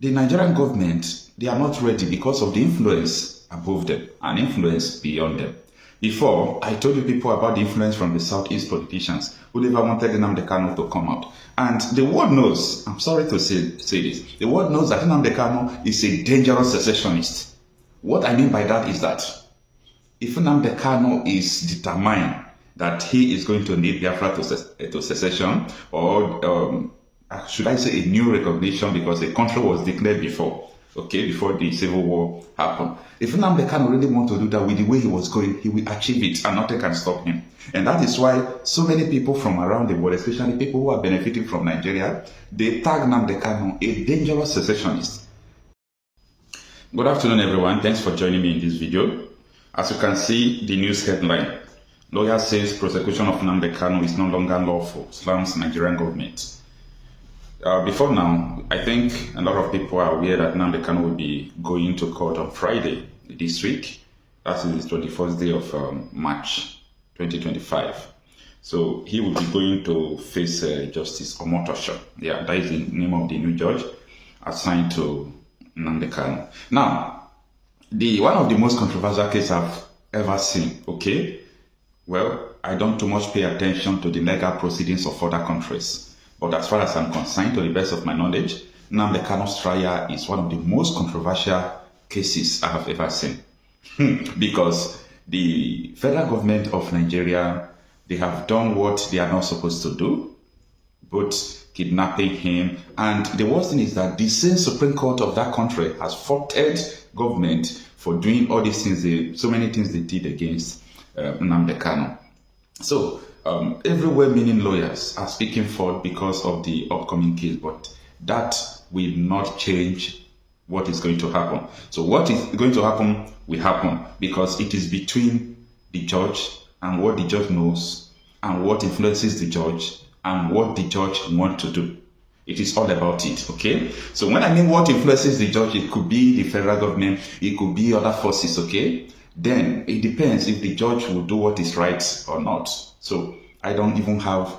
The Nigerian government, they are not ready because of the influence above them and influence beyond them. Before, I told you people about the influence from the Southeast politicians who never wanted Nnamdi Kanu to come out. And the world knows, I'm sorry to say this, the world knows that Nnamdi Kanu is a dangerous secessionist. What I mean by that is that if Nnamdi Kanu is determined that he is going to need Biafra to secession, or should I say a new recognition, because the country was declared before, okay, before the civil war happened. If Nnamdi Kanu really wants to do that with the way he was going, he will achieve it and nothing can stop him. And that is why so many people from around the world, especially people who are benefiting from Nigeria, they tag Nnamdi Kanu a dangerous secessionist. Good afternoon, everyone. Thanks for joining me in this video. As you can see, the news headline, lawyer says prosecution of Nnamdi Kanu is no longer lawful, slams Nigerian government. Before now, I think a lot of people are aware that Nnamdi Kanu will be going to court on Friday this week. That is the 21st day of March 2025. So he will be going to face Justice Omotosho. Yeah, that is the name of the new judge assigned to Nnamdi Kanu. Now, one of the most controversial cases I've ever seen, okay? Well, I don't too much pay attention to the legal proceedings of other countries. But as far as I'm concerned, to the best of my knowledge, Nnamdi Kanu's trial is one of the most controversial cases I have ever seen. Because the federal government of Nigeria, they have done what they are not supposed to do, both kidnapping him. And the worst thing is that the same Supreme Court of that country has faulted government for doing all these things, so many things they did against Nnamdi Kanu. So, everywhere meaning lawyers are speaking forth because of the upcoming case, but that will not change what is going to happen. So what is going to happen will happen because it is between the judge and what the judge knows and what influences the judge and what the judge wants to do. It is all about it, okay? So when I mean what influences the judge, it could be the federal government, it could be other forces, okay? Then it depends if the judge will do what is right or not. So I don't even have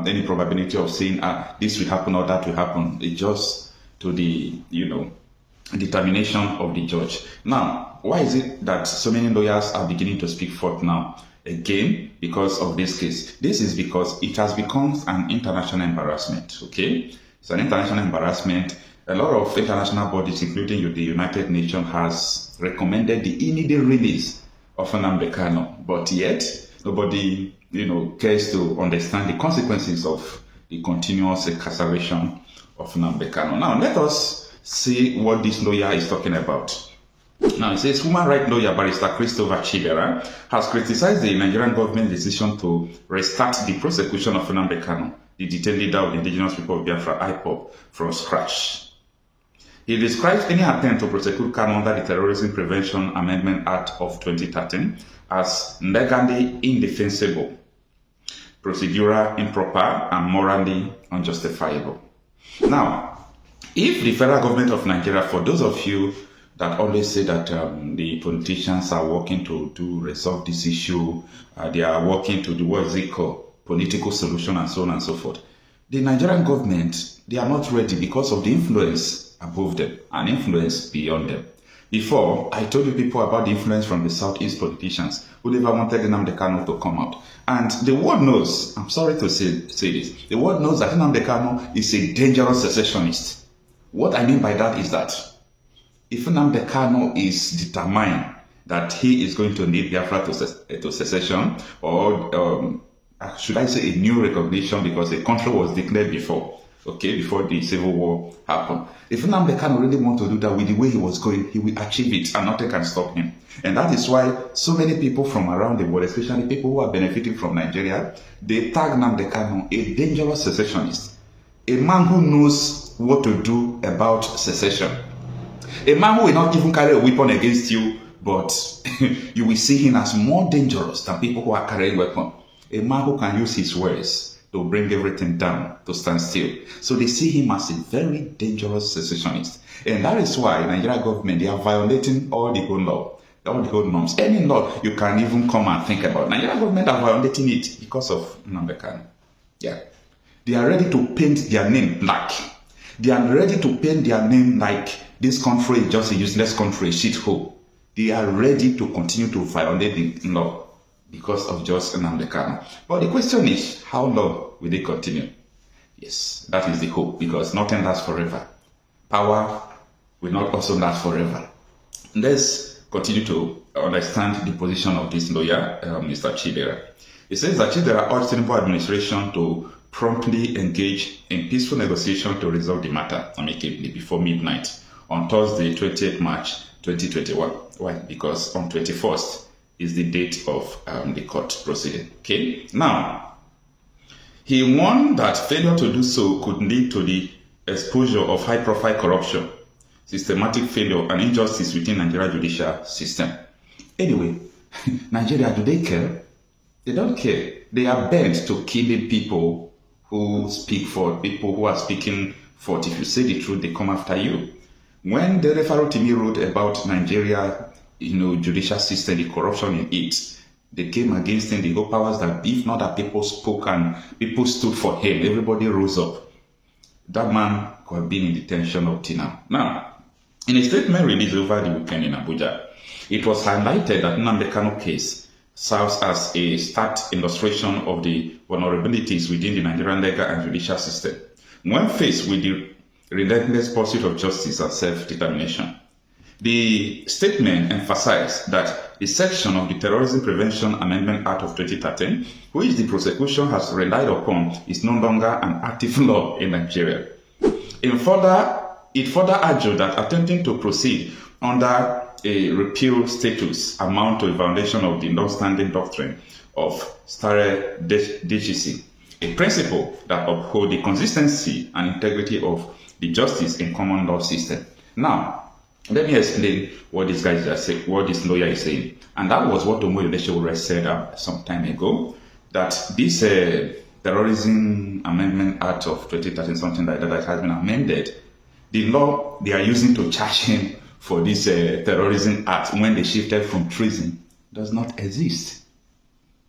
any probability of saying this will happen or that will happen. It's just to the, determination of the judge. Now, why is it that so many lawyers are beginning to speak forth now? Again, because of this case. This is because it has become an international embarrassment, okay? It's an international embarrassment. A lot of international bodies, including the United Nations, has recommended the immediate release of Nnamdi Kanu, but yet nobody, cares to understand the consequences of the continuous incarceration of Nnamdi Kanu. Now, let us see what this lawyer is talking about. Now, it says, human rights lawyer Barrister Christopher Chidera has criticized the Nigerian government's decision to restart the prosecution of Nnamdi Kanu, the detained leader of the indigenous people of Biafra, IPOB, from scratch. He describes any attempt to prosecute Kanu under the Terrorism Prevention Amendment Act of 2013 as legally indefensible, procedural improper, and morally unjustifiable. Now, if the federal government of Nigeria, for those of you that always say that the politicians are working to resolve this issue, they are working to do what is it called, political solution and so on and so forth. The Nigerian government, they are not ready because of the influence above them and influence beyond them. Before, I told you people about the influence from the Southeast politicians who never wanted Nnamdi Kanu to come out. And the world knows, I'm sorry to say this, the world knows that Nnamdi Kanu is a dangerous secessionist. What I mean by that is that if Nnamdi Kanu is determined that he is going to need Biafra to secession, or should I say a new recognition, because the country was declared before, okay, before the civil war happened. If Nnamdi Kanu really wants to do that with the way he was going, he will achieve it and nothing can stop him. And that is why so many people from around the world, especially people who are benefiting from Nigeria, they tag Nnamdi Kanu a dangerous secessionist. A man who knows what to do about secession. A man who will not even carry a weapon against you, but you will see him as more dangerous than people who are carrying weapons. A man who can use his words to bring everything down, to stand still. So they see him as a very dangerous secessionist. And that is why Nigeria government, they are violating all the whole law, all the whole norms. Any law you can even come and think about. Nigeria government are violating it because of Nnamdi Kanu. Yeah. They are ready to paint their name black. They are ready to paint their name like this country is just a useless country, a shithole. They are ready to continue to violate the law because of just Nnamdi Kanu. But the question is, how long will they continue? Yes, that is the hope, because nothing lasts forever. Power will not also last forever. Let's continue to understand the position of this lawyer, Mr. Chidera. He says that Chidera urged the Tinubu administration to promptly engage in peaceful negotiation to resolve the matter amicably before midnight on Thursday, 28th March 2021. Why? Because on 21st is the date of the court proceeding. Okay. Now, he warned that failure to do so could lead to the exposure of high-profile corruption, systematic failure, and injustice within Nigeria's judicial system. Anyway, Nigeria, do they care? They don't care. They are bent to killing people who speak for, people who are speaking for it. If you say the truth, they come after you. When the referee to me wrote about Nigeria, judicial system, the corruption in it, they came against him, the whole powers that if not that people spoke and people stood for him, everybody rose up. That man could have been in detention up till now. Now, in a statement released over the weekend in Abuja, it was highlighted that Nnamdi Kanu case serves as a stark illustration of the vulnerabilities within the Nigerian legal and judicial system when faced with the relentless pursuit of justice and self-determination. The statement emphasized that the section of the Terrorism Prevention Amendment Act of 2013, which the prosecution has relied upon, is no longer an active law in Nigeria. It further argued that attempting to proceed under a repeal status amount to a violation of the long-standing doctrine of stare decisis, a principle that upholds the consistency and integrity of the justice in common law system. Now, let me explain what this guy is saying, what this lawyer is saying. And that was what Omoyole said some time ago, that this Terrorism Amendment Act of 2013, something like that has been amended, the law they are using to charge him for this terrorism act when they shifted from treason does not exist.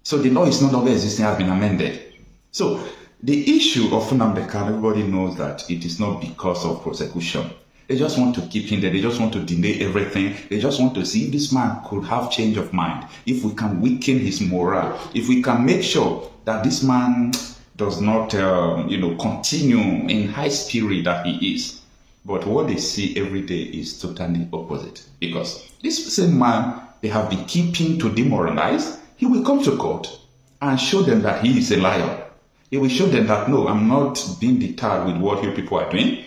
So the law is no longer existing, has been amended. So the issue of Nnamdi Kanu, everybody knows that it is not because of prosecution. They just want to keep him there. They just want to delay everything. They just want to see if this man could have change of mind, if we can weaken his morale, if we can make sure that this man does not, continue in high spirit that he is. But what they see every day is totally opposite. Because this same man they have been keeping to demoralize, he will come to court and show them that he is a liar. He will show them that, no, I'm not being deterred with what you people are doing.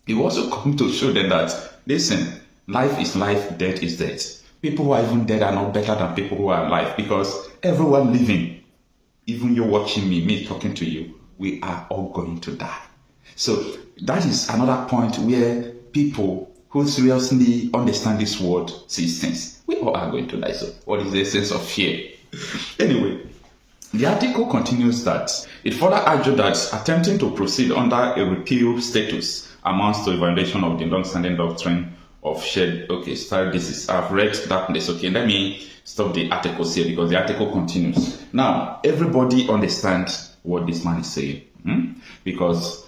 He will also come to show them that, listen, life is life, death is death. People who are even dead are not better than people who are alive, because everyone living, even you watching me talking to you, we are all going to die. So that is another point where people who seriously understand this world sees things. We all are going to die. So what is the sense of fear? Anyway, the article continues that it further argued that attempting to proceed under a repeal status amounts to a violation of the long-standing doctrine of shared. Okay, start this is, I've read that place. Okay, let me stop the article here because the article continues. Now, everybody understands what this man is saying. Because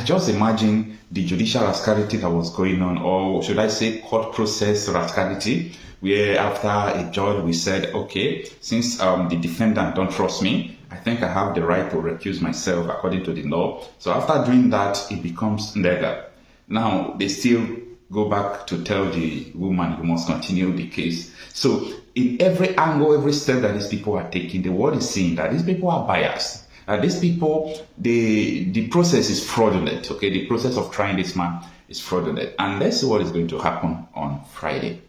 just imagine the judicial rascality that was going on, or should I say court process rascality, where after a judge we said, okay, since the defendant don't trust me, I think I have the right to recuse myself according to the law. So after doing that, it becomes legal. Now, they still go back to tell the woman you must continue the case. So in every angle, every step that these people are taking, the world is seeing that these people are biased. These people, the process is fraudulent, okay? The process of trying this man is fraudulent. And let's see what is going to happen on Friday.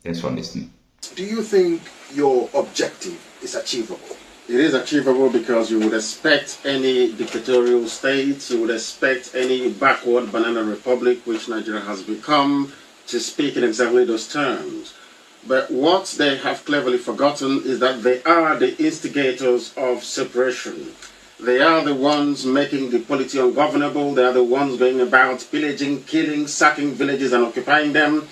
Thanks for listening. Do you think your objective is achievable? It is achievable because you would expect any dictatorial state, you would expect any backward banana republic, which Nigeria has become, to speak in exactly those terms. But what they have cleverly forgotten is that they are the instigators of separation. They are the ones making the polity ungovernable. They are the ones going about pillaging, killing, sacking villages and occupying them.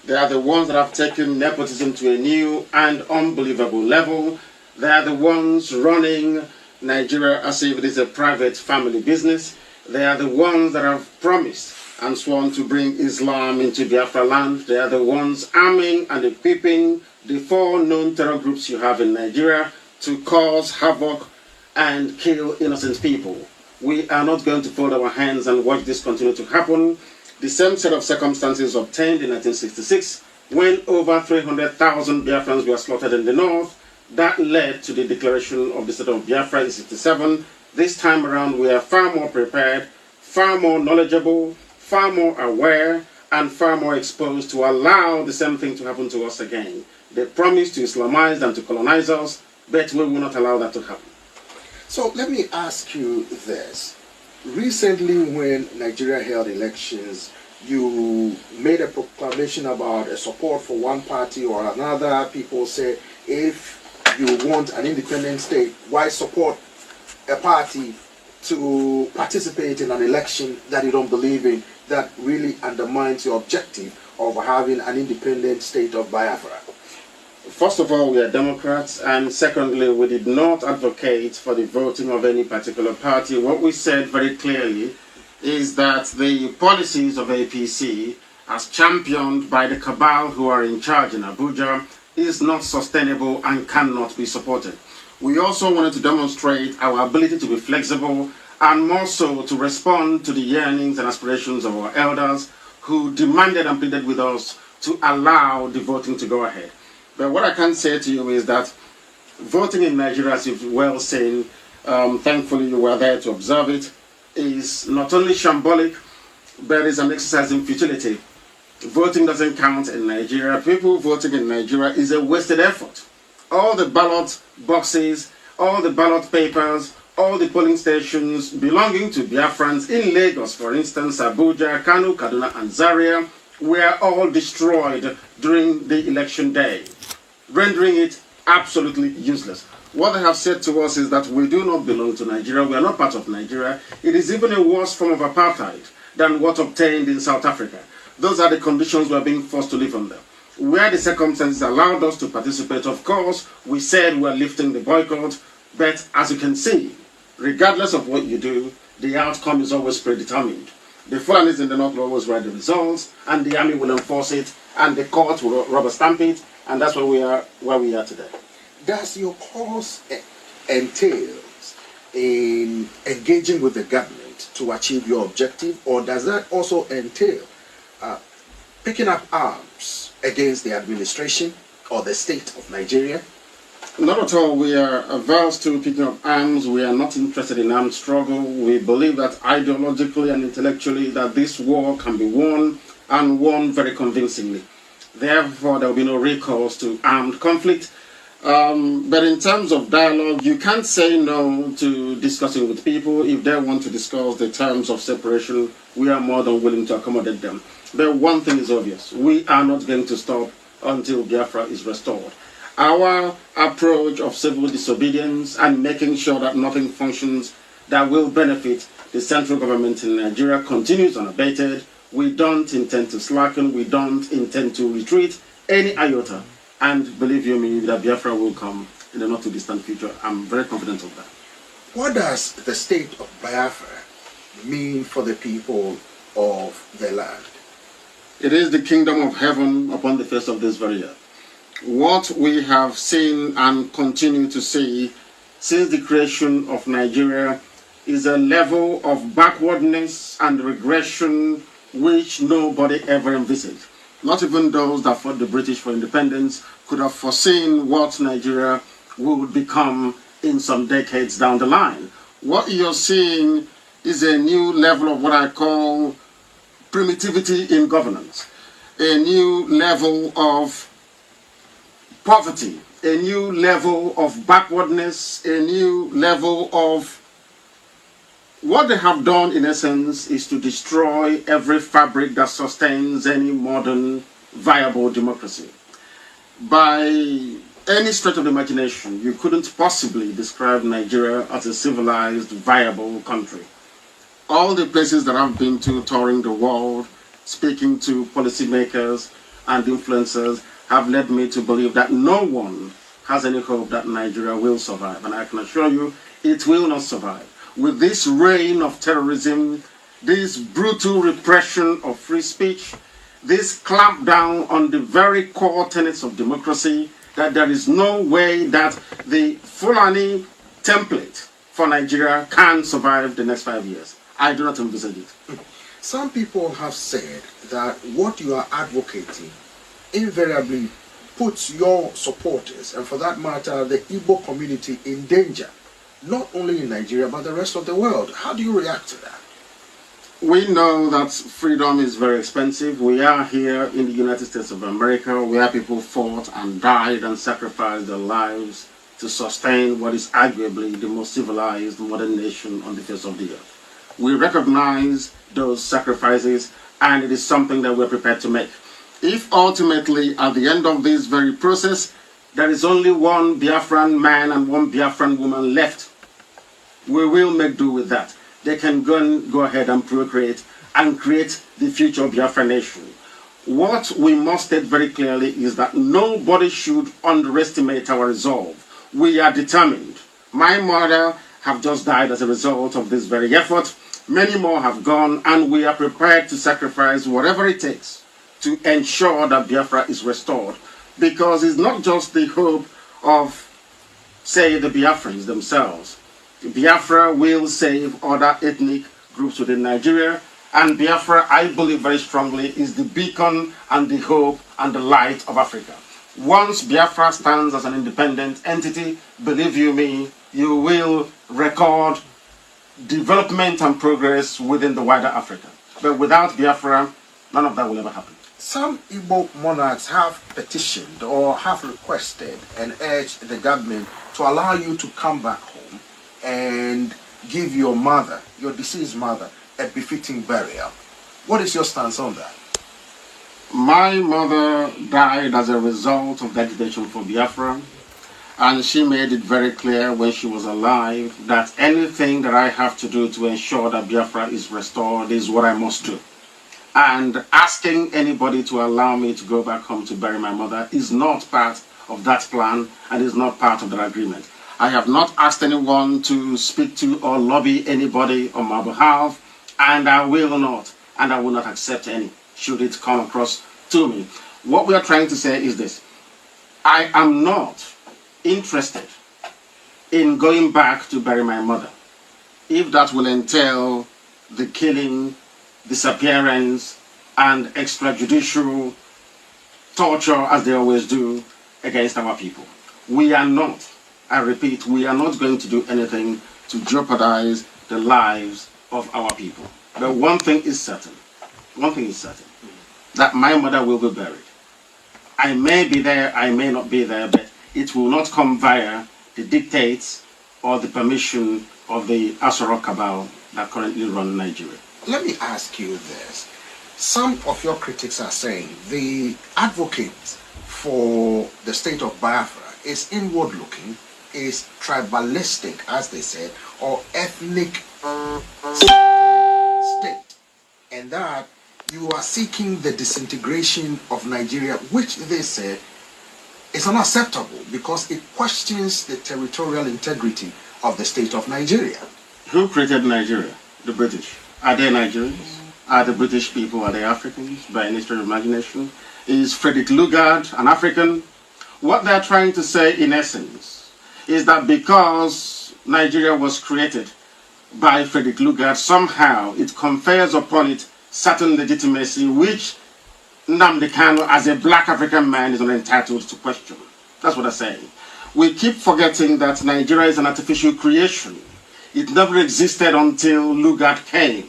They are the ones that have taken nepotism to a new and unbelievable level. They are the ones running Nigeria as if it is a private family business. They are the ones that have promised and sworn to bring Islam into Biafra land. They are the ones arming and equipping the 4 known terror groups you have in Nigeria to cause havoc and kill innocent people. We are not going to fold our hands and watch this continue to happen. The same set of circumstances obtained in 1966 when over 300,000 Biafrans were slaughtered in the north. That led to the declaration of the state of Biafra in 67. This time around we are far more prepared, far more knowledgeable, far more aware, and far more exposed to allow the same thing to happen to us again. They promised to Islamize and to colonize us, but we will not allow that to happen. So let me ask you this. Recently, when Nigeria held elections, you made a proclamation about a support for one party or another. People say, if you want an independent state, why support a party to participate in an election that you don't believe in, that really undermines your objective of having an independent state of Biafra? First of all, we are Democrats, and secondly, we did not advocate for the voting of any particular party. What we said very clearly is that the policies of APC, as championed by the cabal who are in charge in Abuja, is not sustainable and cannot be supported. We also wanted to demonstrate our ability to be flexible and more so to respond to the yearnings and aspirations of our elders who demanded and pleaded with us to allow the voting to go ahead. But what I can say to you is that voting in Nigeria, as you've well seen, thankfully you were there to observe it, is not only shambolic, but is an exercise in futility. Voting doesn't count in Nigeria. People voting in Nigeria is a wasted effort. All the ballot boxes, all the ballot papers, all the polling stations belonging to Biafrans in Lagos, for instance, Abuja, Kanu, Kaduna, and Zaria, were all destroyed during the election day, rendering it absolutely useless. What they have said to us is that we do not belong to Nigeria, we are not part of Nigeria. It is even a worse form of apartheid than what obtained in South Africa. Those are the conditions we are being forced to live under. Where the circumstances allowed us to participate, of course, we said we are lifting the boycott, but as you can see, regardless of what you do, the outcome is always predetermined. The Fulanis in the north will always write the results, and the army will enforce it, and the court will rubber stamp it, and that's where we are today. Does your cause entail in engaging with the government to achieve your objective, or does that also entail picking up arms against the administration or the state of Nigeria? Not at all. We are averse to picking up arms. We are not interested in armed struggle. We believe that ideologically and intellectually that this war can be won, and won very convincingly. Therefore, there will be no recourse to armed conflict. But in terms of dialogue, you can't say no to discussing with people. If they want to discuss the terms of separation, we are more than willing to accommodate them. But one thing is obvious. We are not going to stop until Biafra is restored. Our approach of civil disobedience and making sure that nothing functions that will benefit the central government in Nigeria continues unabated. We don't intend to slacken. We don't intend to retreat any iota. And believe you me, that Biafra will come in the not too distant future. I'm very confident of that. What does the state of Biafra mean for the people of the land? It is the kingdom of heaven upon the face of this very earth. What we have seen and continue to see since the creation of Nigeria is a level of backwardness and regression which nobody ever envisaged. Not even those that fought the British for independence could have foreseen what Nigeria would become in some decades down the line. What you're seeing is a new level of what I call primitivity in governance, a new level of poverty, a new level of backwardness, a new level of what they have done in essence is to destroy every fabric that sustains any modern viable democracy. By any stretch of the imagination, you couldn't possibly describe Nigeria as a civilized, viable country. All the places that I've been to touring the world, speaking to policymakers and influencers, have led me to believe that no one has any hope that Nigeria will survive. And I can assure you, it will not survive. With this reign of terrorism, this brutal repression of free speech, this clampdown on the very core tenets of democracy, that there is no way that the Fulani template for Nigeria can survive the next 5 years. I do not envisage it. Some people have said that what you are advocating invariably puts your supporters, and for that matter, the Igbo community, in danger, not only in Nigeria, but the rest of the world. How do you react to that? We know that freedom is very expensive. We are here in the United States of America, where people fought and died and sacrificed their lives to sustain what is arguably the most civilized modern nation on the face of the earth. We recognize those sacrifices, and it is something that we're prepared to make. If ultimately, at the end of this very process, there is only one Biafran man and one Biafran woman left, we will make do with that. They can go ahead and procreate and create the future Biafra nation. What we must state very clearly is that nobody should underestimate our resolve. We are determined. My mother have just died as a result of this very effort. Many more have gone, and we are prepared to sacrifice whatever it takes to ensure that Biafra is restored. Because it's not just the hope of, say, the Biafrans themselves. Biafra will save other ethnic groups within Nigeria, and Biafra, I believe very strongly, is the beacon and the hope and the light of Africa. Once Biafra stands as an independent entity, believe you me, you will record development and progress within the wider Africa. But without Biafra, none of that will ever happen. Some Igbo monarchs have petitioned or have requested and urged the government to allow you to come back home and give your mother, your deceased mother, a befitting burial. What is your stance on that? My mother died as a result of the agitation for Biafra, and she made it very clear when she was alive that anything that I have to do to ensure that Biafra is restored is what I must do. And asking anybody to allow me to go back home to bury my mother is not part of that plan and is not part of that agreement. I have not asked anyone to speak to or lobby anybody on my behalf, and I will not, and I will not accept any, should it come across to me. What we are trying to say is this: I am not interested in going back to bury my mother, if that will entail the killing, disappearance, and extrajudicial torture, as they always do, against our people. We are not, I repeat, we are not going to do anything to jeopardize the lives of our people. But one thing is certain, that my mother will be buried. I may be there, I may not be there, but it will not come via the dictates or the permission of the Asoro cabal that currently run Nigeria. Let me ask you this. Some of your critics are saying the advocate for the state of Biafra is inward-looking, is tribalistic, as they said, or ethnic state, and that you are seeking the disintegration of Nigeria, which they say is unacceptable because it questions the territorial integrity of the state of Nigeria. Who created Nigeria? The British. Are they Nigerians? Are the British people, are they Africans by any stretch of imagination? Is Frederick Lugard an African? What they're trying to say in essence is that because Nigeria was created by Frederick Lugard, somehow it confers upon it certain legitimacy which Nnamdi Kanu, as a black African man, is not entitled to question. That's what I'm saying. We keep forgetting that Nigeria is an artificial creation. It never existed until Lugard came.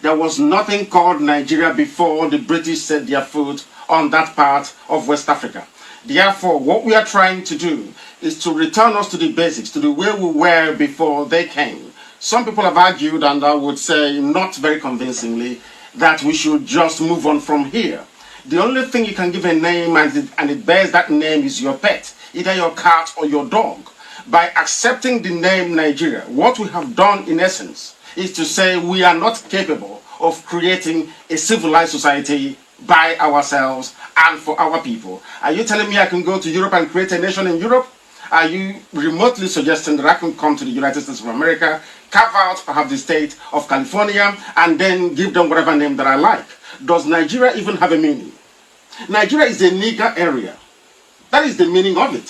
There was nothing called Nigeria before the British set their foot on that part of West Africa. Therefore, what we are trying to do is to return us to the basics, to the way we were before they came. Some people have argued, and I would say not very convincingly, that we should just move on from here. The only thing you can give a name and it bears that name is your pet, either your cat or your dog. By accepting the name Nigeria, what we have done in essence is to say we are not capable of creating a civilized society by ourselves and for our people. Are you telling me I can go to Europe and create a nation in Europe? Are you remotely suggesting that I can come to the United States of America, carve out perhaps the state of California and then give them whatever name that I like. Does Nigeria even have a meaning? Nigeria is a nigger area. That is the meaning of it.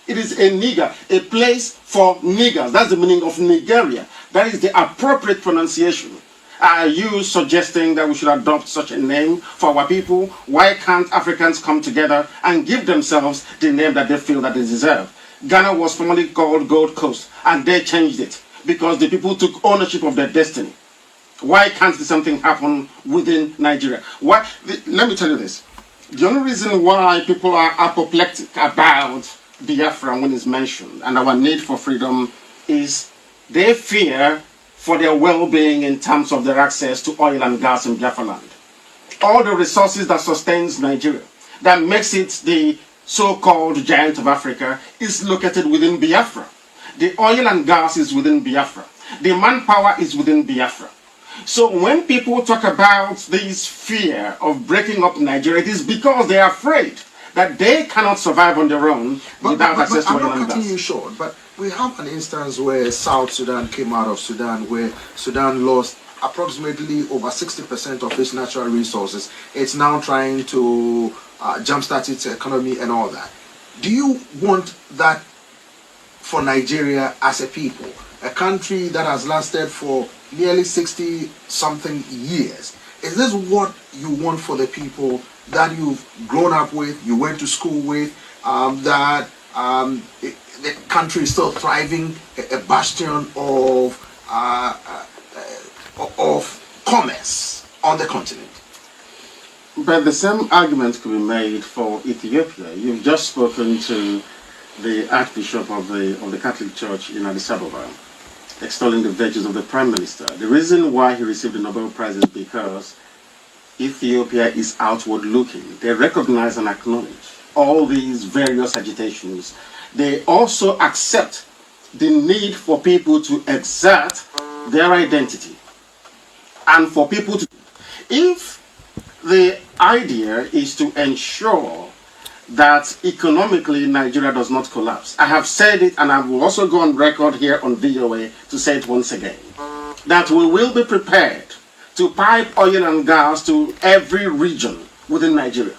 It is a nigger, a place for niggers. That's the meaning of Nigeria. That is the appropriate pronunciation. Are you suggesting that we should adopt such a name for our people? Why can't Africans come together and give themselves the name that they feel that they deserve? Ghana was formerly called Gold Coast, and they changed it because the people took ownership of their destiny. Why can't something happen within Nigeria? Let me tell you this. The only reason why people are apoplectic about Biafra when it's mentioned and our need for freedom is they fear for their well-being in terms of their access to oil and gas in Biafra land. All the resources that sustains Nigeria, that makes it the so-called giant of Africa, is located within Biafra. The oil and gas is within Biafra. The manpower is within Biafra. So when people talk about this fear of breaking up Nigeria, it is because they are afraid that they cannot survive on their own without access to oil and gas. I'm not cutting you short, but we have an instance where South Sudan came out of Sudan, where Sudan lost approximately over 60% of its natural resources. It's now trying to jumpstart its economy and all that. Do you want that for Nigeria as a people? A country that has lasted for nearly 60-something years. Is this what you want for the people that you've grown up with, you went to school with, the country is still thriving, a bastion of commerce on the continent? But the same argument could be made for Ethiopia. You've just spoken to the Archbishop of the Catholic Church in Addis Ababa, extolling the virtues of the Prime Minister. The reason why he received the Nobel Prize is because Ethiopia is outward looking. They recognize and acknowledge all these various agitations. They also accept the need for people to exert their identity and for people to... If the idea is to ensure that economically Nigeria does not collapse, I have said it and I will also go on record here on VOA to say it once again, that we will be prepared to pipe oil and gas to every region within Nigeria.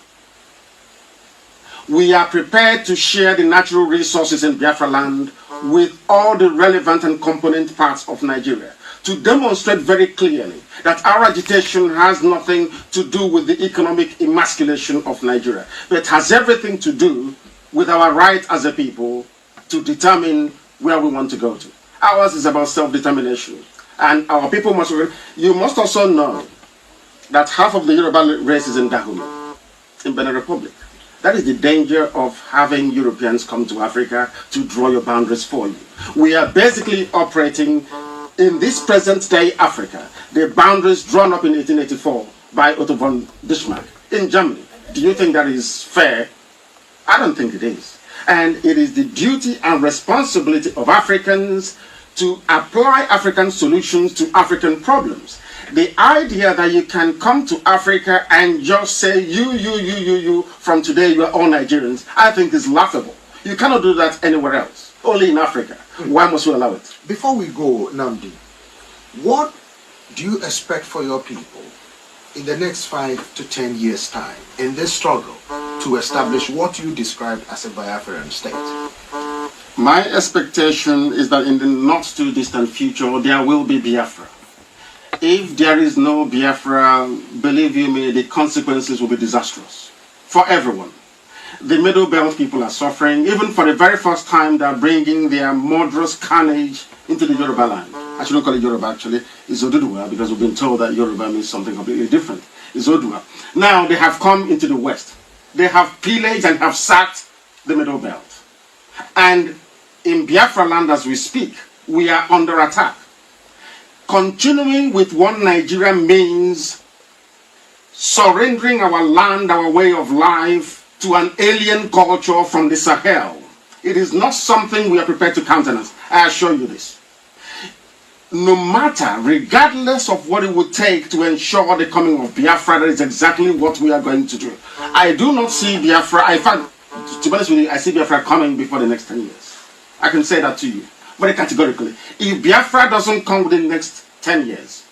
We are prepared to share the natural resources in Biafra land with all the relevant and component parts of Nigeria to demonstrate very clearly that our agitation has nothing to do with the economic emasculation of Nigeria, but has everything to do with our right as a people to determine where we want to go to. Ours is about self-determination. And our people must... You must also know that half of the Yoruba race is in Dahomey, in Benin Republic. That is the danger of having Europeans come to Africa to draw your boundaries for you. We are basically operating in this present day Africa, the boundaries drawn up in 1884 by Otto von Bismarck in Germany. Do you think that is fair? I don't think it is. And it is the duty and responsibility of Africans to apply African solutions to African problems. The idea that you can come to Africa and just say, you, from today you are all Nigerians, I think is laughable. You cannot do that anywhere else, only in Africa. Why must we allow it? Before we go, Namdi, what do you expect for your people in the next 5 to 10 years' time in this struggle to establish what you described as a Biafran state? My expectation is that in the not too distant future, there will be Biafra. If there is no Biafra, believe you me, the consequences will be disastrous for everyone. The Middle Belt people are suffering. Even for the very first time, they are bringing their murderous carnage into the Yoruba land. I shouldn't call it Yoruba, actually. It's Oduduwa, because we've been told that Yoruba means something completely different. It's Odua. Now they have come into the West. They have pillaged and have sacked the Middle Belt. And in Biafra land as we speak, we are under attack. Continuing with one Nigeria means surrendering our land, our way of life, to an alien culture from the Sahel. It is not something we are prepared to countenance. I assure you this. No matter, regardless of what it would take to ensure the coming of Biafra, that is exactly what we are going to do. I do not see Biafra, in fact, to be honest with you, I see Biafra coming before the next 10 years. I can say that to you. very categorically. If Biafra doesn't come within the next 10 years,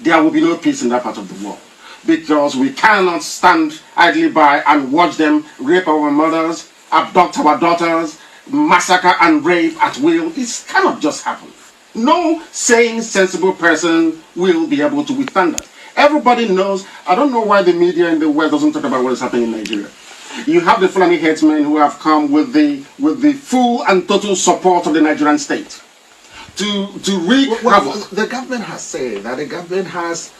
there will be no peace in that part of the world. Because we cannot stand idly by and watch them rape our mothers, abduct our daughters, massacre and rape at will. It cannot just happen. No sane, sensible person will be able to withstand that. Everybody knows. I don't know why the media in the West doesn't talk about what is happening in Nigeria. You have the Fulani headsmen who have come with the full and total support of the Nigerian state to wreak havoc. The government has said that the government has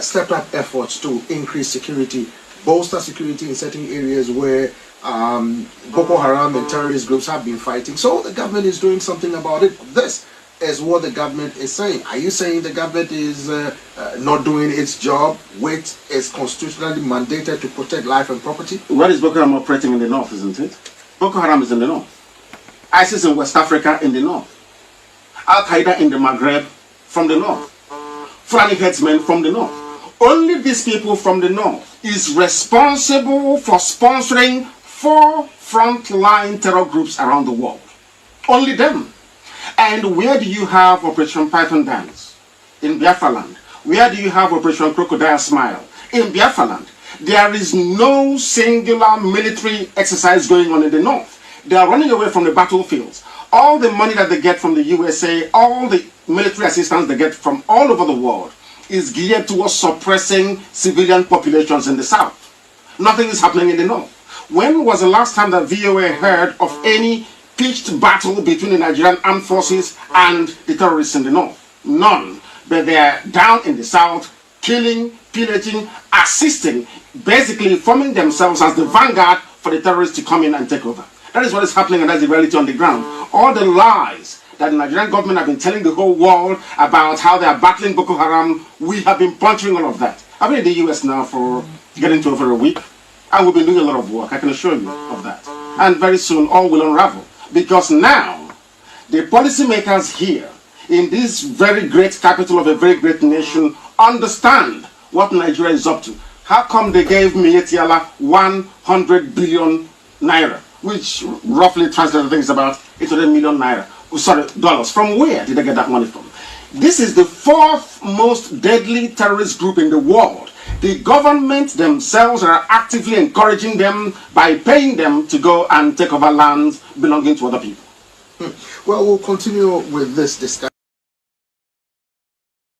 stepped up efforts to increase security, bolster security in certain areas where Boko Haram and terrorist groups have been fighting. So the government is doing something about it. This is what the government is saying. Are you saying the government is not doing its job, which is constitutionally mandated to protect life and property? Where is Boko Haram operating in the north, isn't it? Boko Haram is in the north. ISIS in West Africa in the north. Al-Qaeda in the Maghreb from the north. Fulani headsmen from the north. Only these people from the north is responsible for sponsoring 4 frontline terror groups around the world. Only them. And where do you have Operation Python Dance? In Biafra land. Where do you have Operation Crocodile Smile? In Biafra land. There is no singular military exercise going on in the north. They are running away from the battlefields. All the money that they get from the USA, all the military assistance they get from all over the world is geared towards suppressing civilian populations in the south. Nothing is happening in the north. When was the last time that VOA heard of any pitched battle between the Nigerian armed forces and the terrorists in the north? None. But they are down in the south, killing, pillaging, assisting, basically forming themselves as the vanguard for the terrorists to come in and take over. That is what is happening, and that's the reality on the ground. All the lies that the Nigerian government have been telling the whole world about how they are battling Boko Haram, we have been puncturing all of that. I've been in the US now for getting to over a week, and we've been doing a lot of work, I can assure you of that. And very soon all will unravel. Because now, the policymakers here, in this very great capital of a very great nation, understand what Nigeria is up to. How come they gave Mietiala 100 billion naira, which roughly translated things about 800 million naira, dollars. From where did they get that money from? This is the 4th most deadly terrorist group in the world. The government themselves are actively encouraging them by paying them to go and take over lands belonging to other people. Well, we'll continue with this discussion.